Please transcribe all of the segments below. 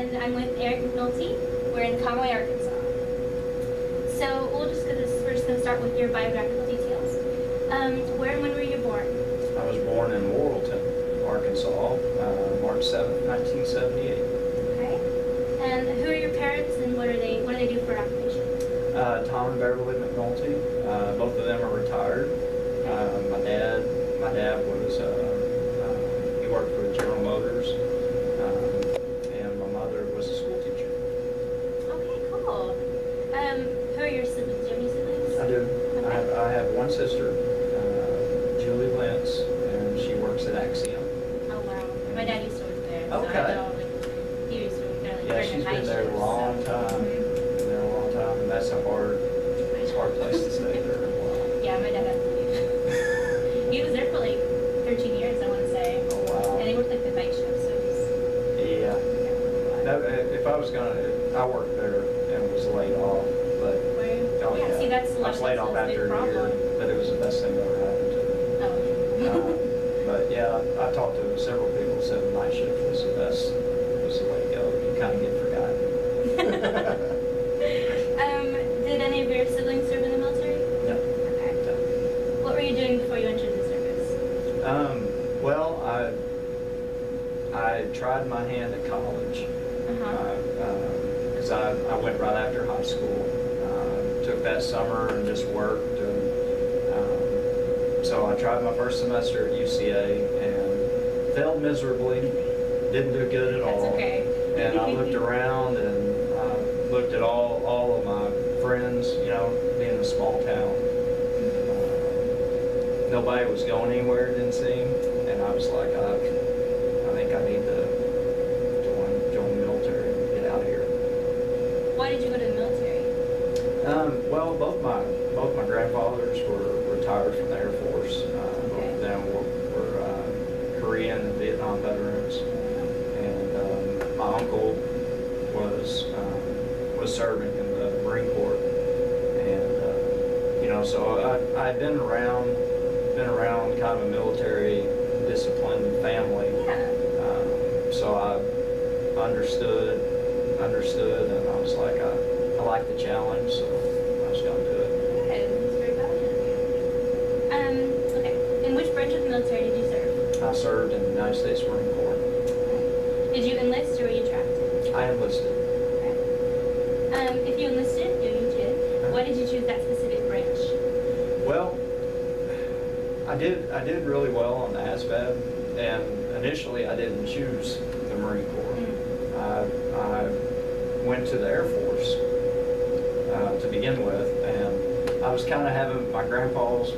and I'm with Eric McNulty. We're in Conway, Arkansas. So we're just going to start with your biographical details. Where and when were you born? I was born in Laurelton, Arkansas, March 7th, 1978. Okay. And who are your parents, and what do they do for occupation? Tom and Beverly McNulty. Both of them are retired. My dad was he worked for General Motors, and my mother was a school teacher. Okay, cool. Who are your siblings? Do you have any siblings? I do. Okay. I have one sister, Julie Lentz, and she works at Axiom. Oh wow. My dad used to work there. So Okay. I know, he used to work there like Yeah, during she's the night been there a shifts, long so. time. Been there a long time, and that's a hard place to stay there. Yeah, my dad had to leave. He was there for like 13 years, I want to say. Oh wow. And he worked like the night shift, so he's. Yeah. If I was I worked there and was laid off, but Yeah, see, that's I was laid off after a year, but it was the best thing that ever happened to me. Oh. But yeah, I talked to several people who said the night shift was the best, was the way to go. You kind of get forgotten. Did any of your siblings serve in the military? No. Okay. What were you doing before you entered the service? Well, I tried my hand at college. Because I went right after high school. Took that summer and just worked. And, so I tried my first semester at UCA and failed miserably. Didn't do good at all. That's okay. And I looked around and looked at all of my friends, you know, being in a small town. Nobody was going anywhere, it didn't seem. And I was like, I think I need to join the military and get out of here. Why did you go to the military? Well, both my grandfathers were retired from the Air Force. Both of them were Korean and Vietnam veterans, and my uncle was serving in the Marine Corps, and you know, so I'd been around kind of a military disciplined family. Yeah. So I understood, and I was like, I like the challenge, so I was going to do it. Good. That's very valiant. Okay. In which branch of the military did you serve? I served in the United States Marine Corps. Did you enlist or were you drafted? I enlisted. Okay. If you enlisted, you did. Why did you choose that specific branch? Well, I did really well on the ASVAB, and initially I didn't choose the Marine Corps. I went to the Air Force to begin with, and I was kind of having both my grandpas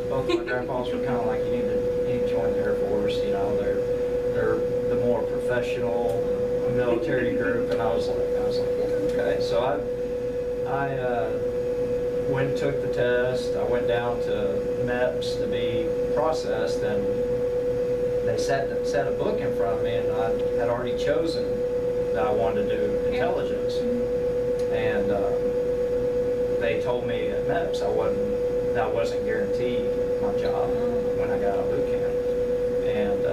were kind of like, you need to join the Air Force, you know, they're the more professional military group, and I was like, yeah, okay. So I went and took the test. I went down to MEPS to be processed, and they set a book in front of me, and I had already chosen that I wanted to do intelligence. And they told me at MEPS I wasn't guaranteed my job when I got out of boot camp. And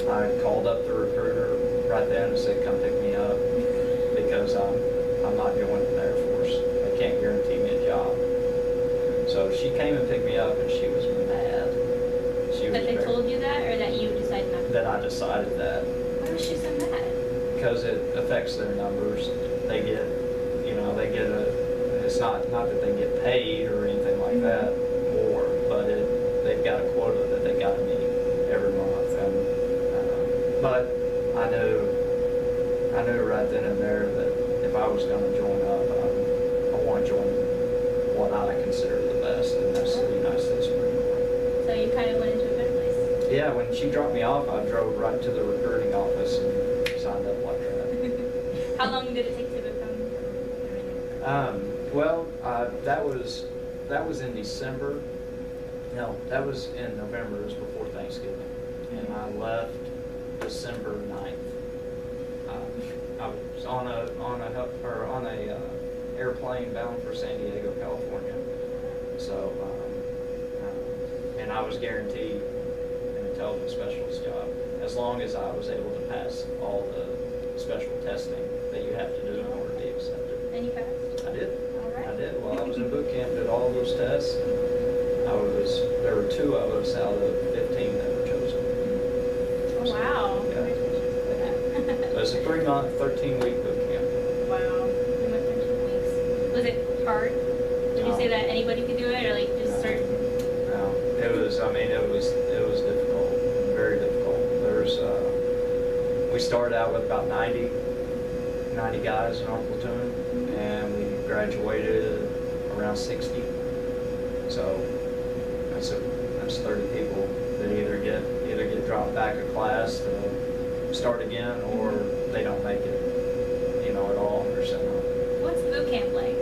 I called up the recruiter right then and said, come pick me up, because I'm not going to the Air Force. They can't guarantee me a job. So she came and picked me up, and she was mad. That they told you that, or that you decided not to? That I decided that. Why was she so mad? Because it affects their numbers. They get it's not that they get paid or anything like that more, but they've got a quota that they got to meet every month. And but I knew right then and there that if I was going to join up, I want to join what I consider the best, and that's the United States Marine Corps. So you kind of went into a better place? Yeah, when she dropped me off, I drove right to the recruiting office and signed up like that. How long did it take to become? Well, that was in December. No, that was in November. It was before Thanksgiving, and I left December 9th. I was on a airplane bound for San Diego, California. So, and I was guaranteed an intelligence specialist job as long as I was able to pass all the special testing that you have to do in order to be accepted. And you passed? I did. All right. I did. While I was in boot camp, did all those tests. There were 2 of us out of 15 that were chosen. Oh, wow. Yeah. Congratulations for that. It was a 3-month, 13-week boot camp. Wow. 3 months, 13 weeks. Was it hard? Did you say that anybody could do it, or like just certain? No, it was. I mean, it was difficult, very difficult. We started out with about 90 guys in our platoon, and we graduated around 60. So that's 30 people that either get dropped back a class to start again, or they don't make it, at all. They're sent home. What's boot camp like?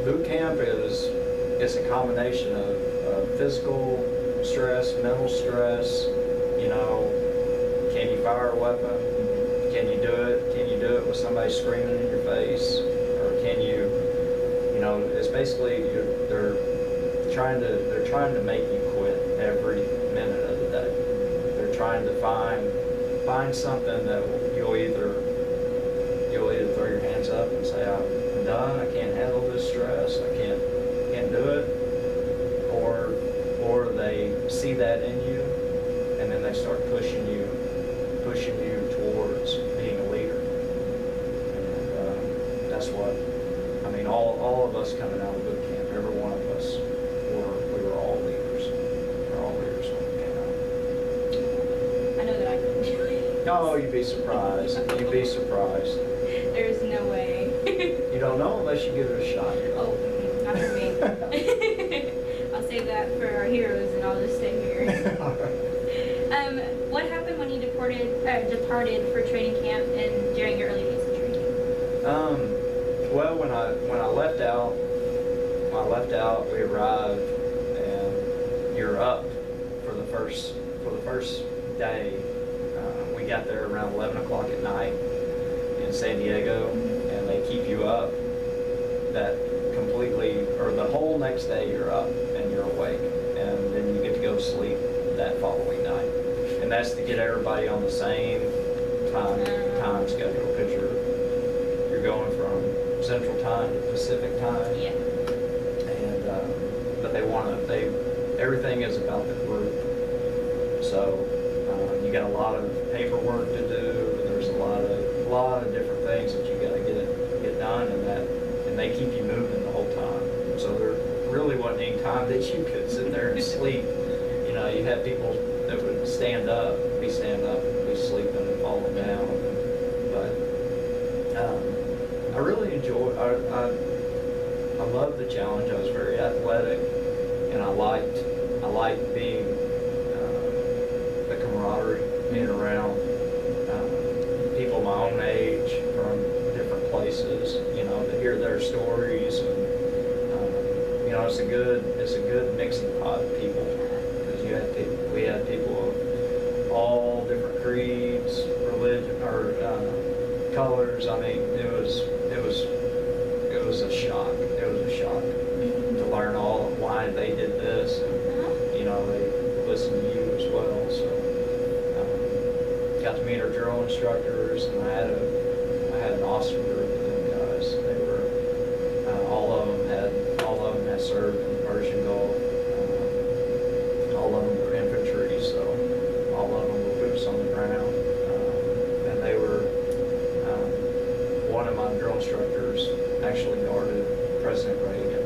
Boot camp is a combination of physical stress, mental stress. Can you fire a weapon? Can you do it? Can you do it with somebody screaming in your face? Or can you? It's basically they're trying to make you quit every minute of the day. They're trying to find something that you'll either throw your hands up and say, I'm done, I can't handle this stress, I can't do it, or they see that in you, and then they start pushing you towards being a leader. And that's what, all of us coming out of boot camp, every one of us, we were all leaders. We're all leaders when we came out. I know that I couldn't do it. No, you'd be surprised. You'd be surprised. There's no way. You don't know unless you give it a shot. Oh, not for me. I'll save that for our heroes, and I'll just stay here. All right. What happened when you departed for training camp and during your early days of training? Well, when I left out, we arrived, and you're up for the first day. We got there around 11 o'clock at night in San Diego, and they keep you up that completely, or the whole next day you're up and you're awake, and then you get to go to sleep that following night. And that's to get everybody on the same time schedule, because you're going from Central Time to Pacific Time. Yeah. And but everything is about the group. So you got a lot of paperwork to do. There's a lot of different things that you got to get done, and they keep you moving the whole time. So there really wasn't any time that you could sit there and sleep. You had people that would stand up and be sleeping and falling down. But I really enjoyed. I loved the challenge. I was very athletic, and I liked being the camaraderie, being around people my own age from different places. To hear their stories, and it's a good mixing pot of people, because we had people of all different creeds, religion, or colors. I mean, it was a shock. It was a shock to learn why they did this, and they listen to you as well. So got to meet our drill instructors, and I had an awesome group of them guys. They were all of them had served in the Persian Gulf. All of them were infantry, so all of them were boots on the ground, and they were. One of my drill instructors actually guarded President Reagan.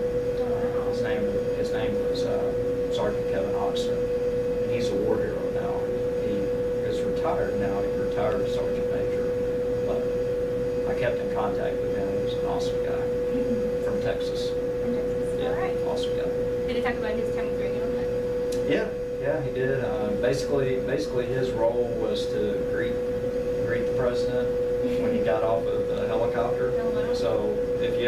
His name was Sergeant Kevin Oxner, and he's a war hero now. He is retired now. He retired as Sergeant Major, but I kept in contact with him. He was an awesome guy from Texas. Yeah, All right. awesome guy. Did he talk about his time with Reagan on that? Yeah, he did. Basically, his role was to greet the president when he got off of the helicopter. Oh, wow. So if you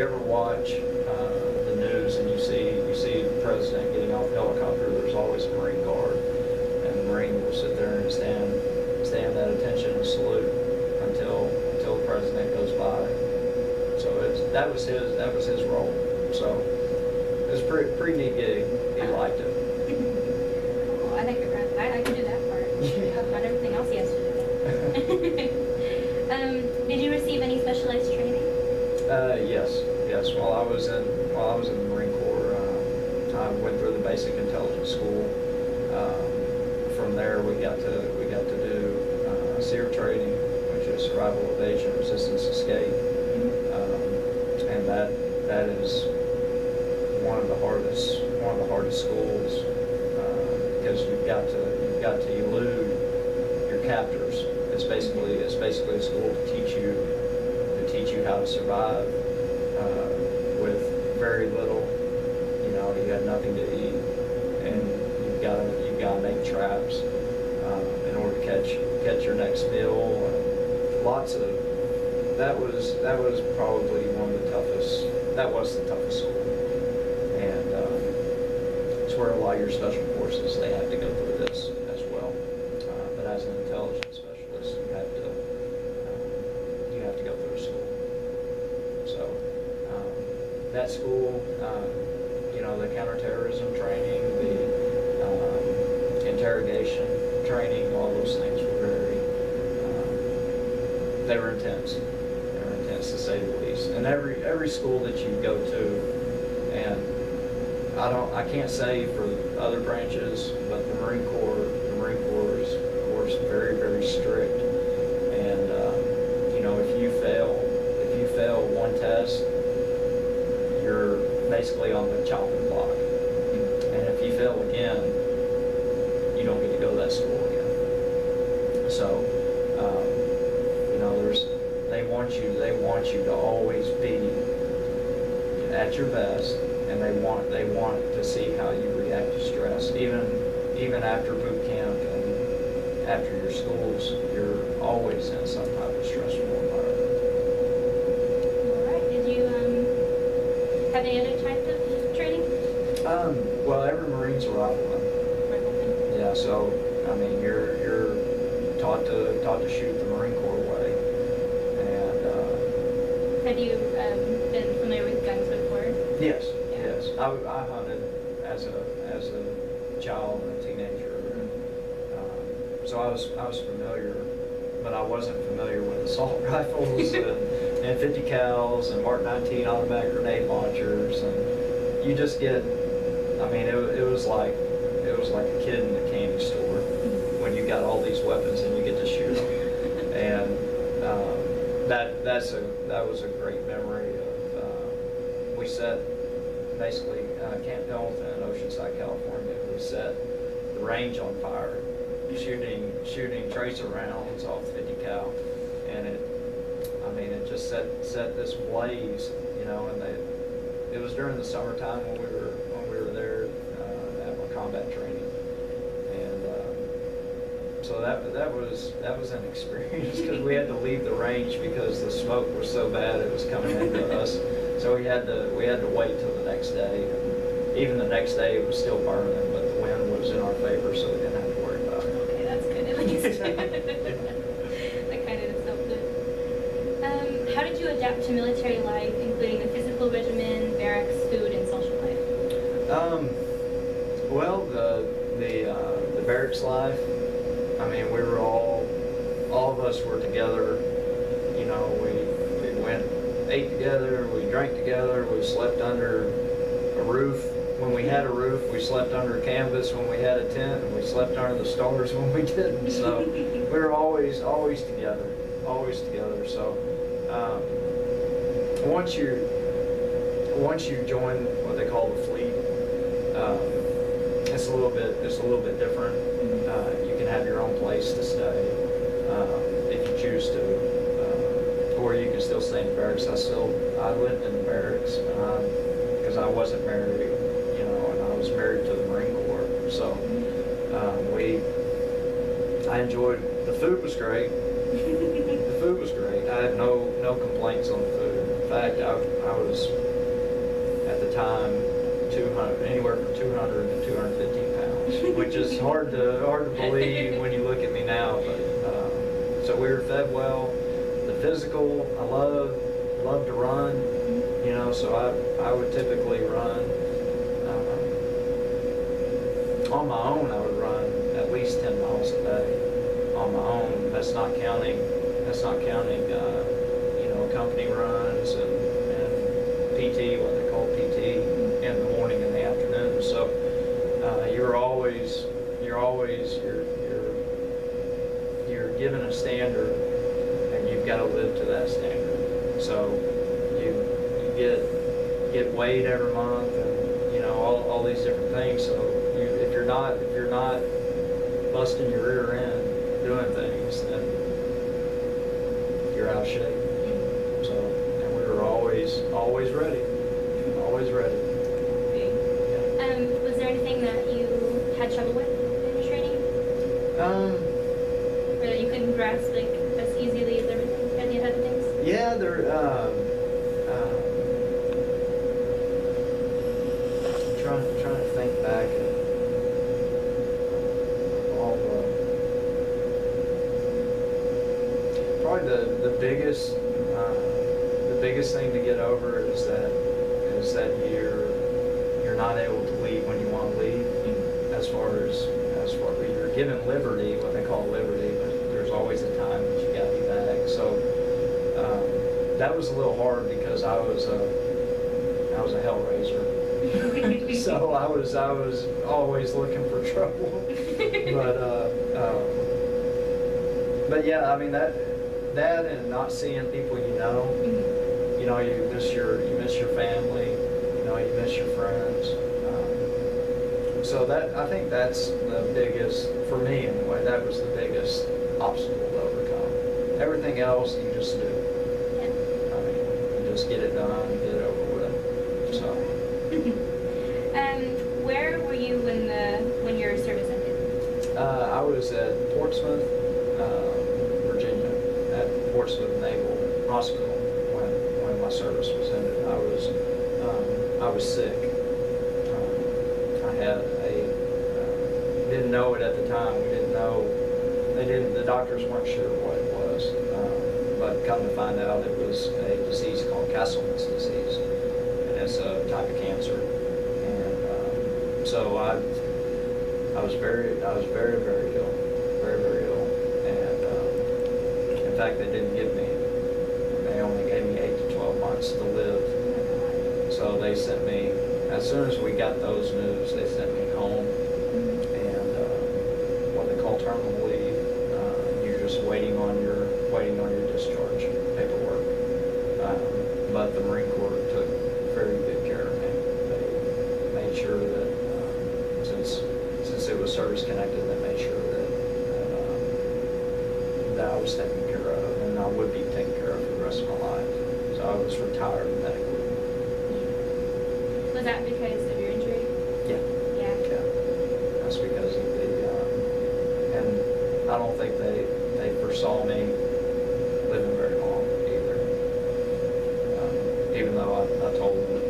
ever watch the news and you see the president getting off the helicopter, there's always a Marine guard, and the Marine will sit there and stand at attention and salute until the president goes by. So that was his role. So it was a pretty neat gig. He liked it. Cool. I could do that part. Yeah. Not everything else he has to do. Did you receive any specialized training? Yes. While I was in the Marine Corps, I went through the basic intelligence school. From there, we got to do SEER training, which is survival, evasion, resistance, escape, and that is one of the hardest schools because you've got to elude your captors. It's basically a school to teach you how to survive with very little. You know, you got nothing to eat, and you've got to make traps in order to catch your next meal. Lots of that was probably one of the toughest. That was the toughest school, and it's where a lot of your special forces, they have to go through this as well. But as an intelligence specialist, you have to go through school. So that school, you know, the counterterrorism training, the interrogation training, all those things were they were intense. They were intense to say the least. And every school that you go to, and I can't say for other branches, but the Marine Corps is, of course, very, very strict. And you know, if you fail one test, you're basically on the chopping block. And if you fail again, you don't get to go to that school again. So, you know, they want you to always be at your best, and they want to see how you react to stress. Even after boot camp and after your schools, you're always in some type of stressful environment. All right. Did you have any other type of training? Well, every Marine's a rifleman. Rifleman. Yeah. So, I mean, you're taught to shoot the Marine Corps way. And have you been familiar with guns before? yes. Yeah. Yes. I hunted as a child and a teenager, and so I was familiar, but I wasn't familiar with assault rifles and 50 cals and Mark 19 automatic grenade launchers, and you just get. I mean, it was like a kid in a candy store when you got all these weapons and you get to shoot them, and that was a great memory of. We set basically Camp Pendleton in Oceanside, California. We set the range on fire, shooting tracer rounds off 50 cal, and it just set this blaze, you know. And it was during the summertime when we were there at my combat training, and so that was an experience because we had to leave the range because the smoke was so bad it was coming into us. So we had to wait till the next day. Even the next day it was still burning, but the wind was in our favor, so we didn't have to worry about it. Okay, that's good at least. That kind of is good. How did you adapt to military life, including the physical regimen, barracks, food, and social life? Well, the barracks life. I mean, we were all of us were together. You know, we went, ate together, we drank together, we slept under a roof. When we had a roof, we slept under a canvas. When we had a tent, and we slept under the stars when we didn't. So we were always together, So once you join what they call the fleet, it's a little bit different. You can have your own place to stay if you choose to, or you can still stay in the barracks. I lived in the barracks because I wasn't married, you know, and I was married to the Marine Corps. So I enjoyed. The food was great. The food was great. I had no complaints on the food. In fact, I was at the time anywhere from 200 to 215 pounds, which is hard to believe when you look at me now. But so we were fed well. The physical, I love to run, you know. So I would typically run on my own. I would run at least 10 miles a day on my own. That's not counting That's not counting, company runs and PT, what they call PT, in the morning and the afternoon. So you're given a standard, and you've got to live to that standard. So you get weighed every month, and all these different things. So if you're not busting your rear end doing things, then you're out of shape. So, and we were always ready, always ready. Yeah. Was there anything that you had trouble with in your training? Or that you couldn't grasp like as easily as everything, any other things? Yeah, trying to think back at all probably the biggest thing to get over is that you're not able to leave when you want to leave. As far as you're given liberty, what they call liberty, but there's always a time that you got to be back. So that was a little hard because I was a hellraiser. So I was always looking for trouble. But yeah, I mean that and not seeing people you miss your family, you miss your friends. So I think that's the biggest, for me anyway, that was the biggest obstacle to overcome. Everything else you just do. Yeah. I mean, you just get it done and get it over with. So. Where were you when your service ended? I was at Portsmouth, Virginia, at Portsmouth Naval Hospital when my service was ended. I was sick. I had didn't know it at the time. We didn't know. The doctors weren't sure what it was, but come to find out, it was a disease called Castleman's disease, and it's a type of cancer. And so I was very, very ill, very, very ill. And in fact, they only gave me 8 to 12 months to live. So they sent me, as soon as we got those news, they sent me home, and what they call terminal leave. You're just waiting on your discharge paperwork. But the Marine Corps took very good care of me. They made sure that since it was service connected, they made sure that I was taken care of, and I would be taken care of for the rest of my life. So I was retired medically. Was that because of your injury? Yeah. Yeah. Yeah. That's because of and I don't think they foresaw me living very long either. Even though I told them,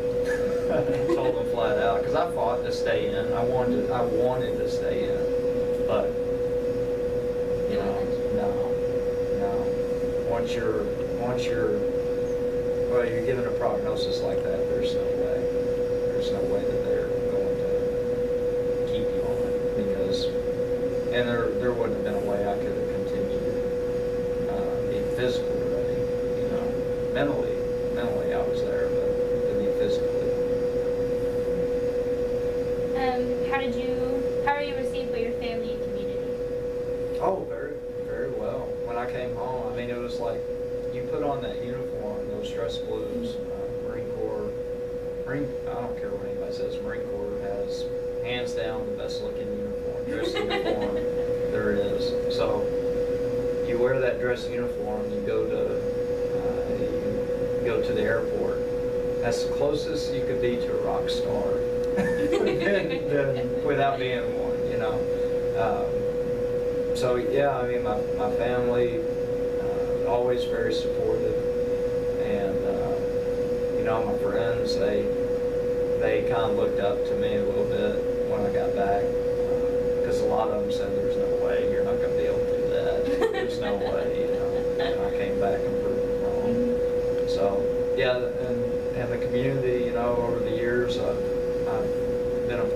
told them flat out, because I fought to stay in. I wanted to stay in, but no. Once you're given a prognosis like that, there's no way that they're going to keep you on it, because, and there wouldn't have been a way I could have continued being physically ready. Mentally I was there, but to be physically. How were you received by your family and community? Oh, very, very well. When I came home, I mean, it was like you put on that uniform, those dress blues. Marine Corps. I don't care what anybody says. Marine Corps has hands down the best looking dress uniform there is. So you wear that dress uniform, you go to the airport. That's the closest you could be to a rock star than without being one. So yeah, I mean, my family always very supportive, and my friends, they kind of looked up to me a little bit when I got back, because a lot of them said, "There's no way you're not going to be able to do that. There's no way," And I came back and proved them wrong. So yeah, and the community, over the years, I've been a part